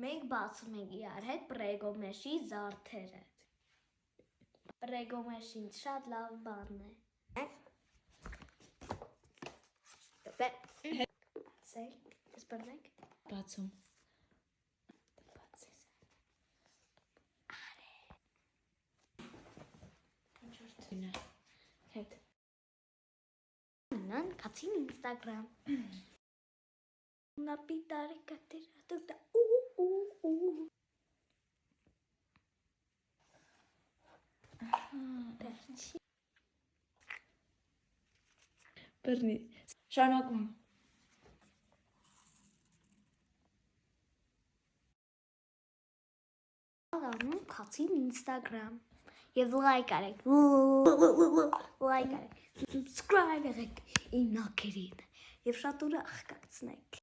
Մենք բացում ենք իրար հետ պրեգոմեշի զարդերը։ Պրեգոմեշին շատ լավ բան է։ Բացեք, սպրնեք։ Բացում։ Հետ։ Նան կացին Instagram։ Նա պիտարի կատեր Բռնի։ Շարունակում։ Անում կացին Instagram եւ լայք արեք, լայք արեք, subscribe արեք իմ նակերին եւ շատ ուրախ կացնեք։